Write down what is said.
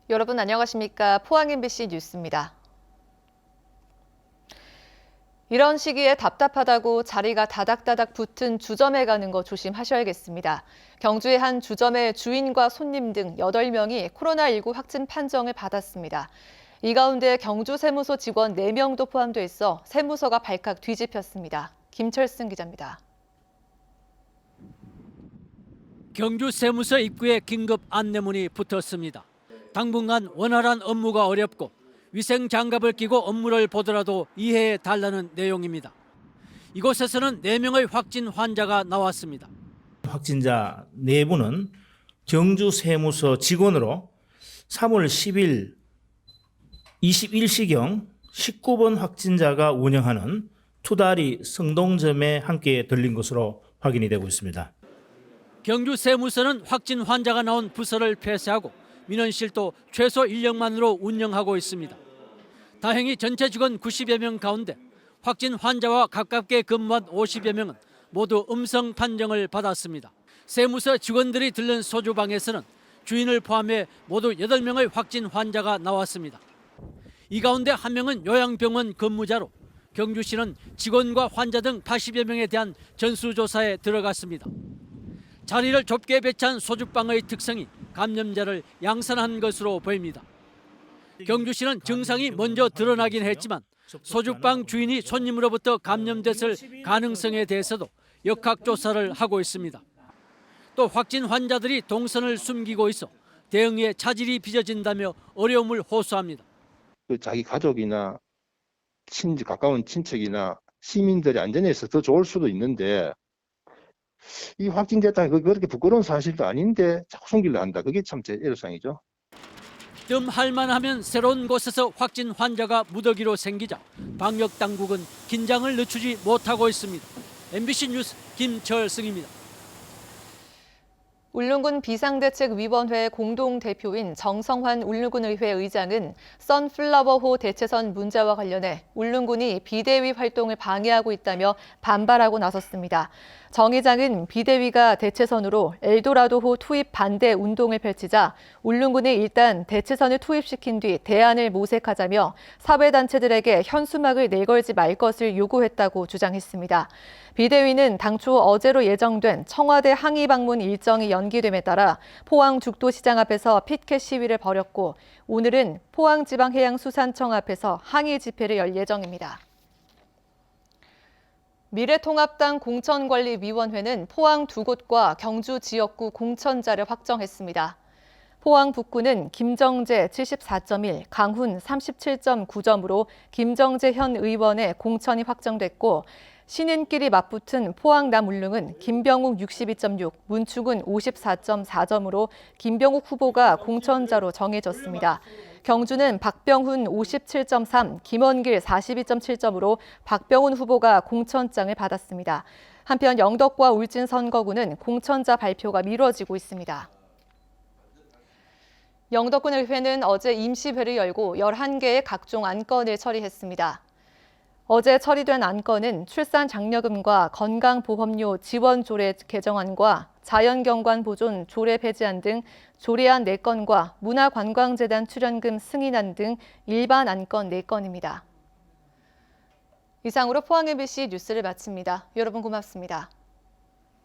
여러분 안녕하십니까? 포항 MBC 뉴스입니다. 이런 시기에 답답하다고 자리가 다닥다닥 붙은 주점에 가는 거 조심하셔야겠습니다. 경주의 한 주점의 주인과 손님 등 8명이 코로나19 확진 판정을 받았습니다. 이 가운데 경주세무서 직원 4명도 포함돼 있어 세무서가 발칵 뒤집혔습니다. 김철승 기자입니다. 경주세무서 입구에 긴급 안내문이 붙었습니다. 당분간 원활한 업무가 어렵고 위생장갑을 끼고 업무를 보더라도 이해해 달라는 내용입니다. 이곳에서는 4명의 확진 환자가 나왔습니다. 확진자 4분은 경주세무서 직원으로 3월 10일 21시경 19번 확진자가 운영하는 투다리 성동점에 함께 들린 것으로 확인이 되고 있습니다. 경주세무서는 확진 환자가 나온 부서를 폐쇄하고 민원실도 최소 인력만으로 운영하고 있습니다. 다행히 전체 직원 90여 명 가운데 확진 환자와 가깝게 근무한 50여 명은 모두 음성 판정을 받았습니다. 세무서 직원들이 들른 소주방에서는 주인을 포함해 모두 8명의 확진 환자가 나왔습니다. 이 가운데 1명은 요양병원 근무자로 경주시는 직원과 환자 등 80여 명에 대한 전수조사에 들어갔습니다. 자리를 좁게 배치한 소주방의 특성이 감염자를 양산한 것으로 보입니다. 경주시는 증상이 먼저 드러나긴 했지만 소주방 주인이 손님으로부터 감염됐을 가능성에 대해서도 역학조사를 하고 있습니다. 또 확진 환자들이 동선을 숨기고 있어 대응에 차질이 빚어진다며 어려움을 호소합니다. 자기 가족이나 가까운 친척이나 시민들의 안전에 있어서 더 좋을 수도 있는데 이 확진됐다는 그렇게 부끄러운 사실도 아닌데 자꾸 숨기려 한다. 그게 참 제 애로사항이죠. 뜸할만 하면 새로운 곳에서 확진 환자가 무더기로 생기자 방역 당국은 긴장을 늦추지 못하고 있습니다. MBC 뉴스 김철승입니다. 울릉군 비상대책위원회 공동대표인 정성환 울릉군의회 의장은 선플라워호 대체선 문제와 관련해 울릉군이 비대위 활동을 방해하고 있다며 반발하고 나섰습니다. 정 의장은 비대위가 대체선으로 엘도라도호 투입 반대 운동을 펼치자 울릉군이 일단 대체선을 투입시킨 뒤 대안을 모색하자며 사회단체들에게 현수막을 내걸지 말 것을 요구했다고 주장했습니다. 비대위는 당초 어제로 예정된 청와대 항의 방문 일정이 연기됨에 따라 포항 죽도시장 앞에서 피켓 시위를 벌였고 오늘은 포항지방해양수산청 앞에서 항의 집회를 열 예정입니다. 미래통합당 공천관리위원회는 포항 2곳과 경주 지역구 공천자를 확정했습니다. 포항 북구는 김정재 74.1, 강훈 37.9점으로 김정재 현 의원의 공천이 확정됐고 신인끼리 맞붙은 포항 남울릉은 김병욱 62.6, 문축은 54.4점으로 김병욱 후보가 공천자로 정해졌습니다. 경주는 박병훈 57.3, 김원길 42.7점으로 박병훈 후보가 공천장을 받았습니다. 한편 영덕과 울진 선거구는 공천자 발표가 미뤄지고 있습니다. 영덕군의회는 어제 임시회를 열고 11개의 각종 안건을 처리했습니다. 어제 처리된 안건은 출산 장려금과 건강보험료 지원 조례 개정안과 자연경관 보존 조례 폐지안 등 조례안 4건과 문화관광재단 출연금 승인안 등 일반 안건 4건입니다. 이상으로 포항 MBC 뉴스를 마칩니다. 여러분 고맙습니다.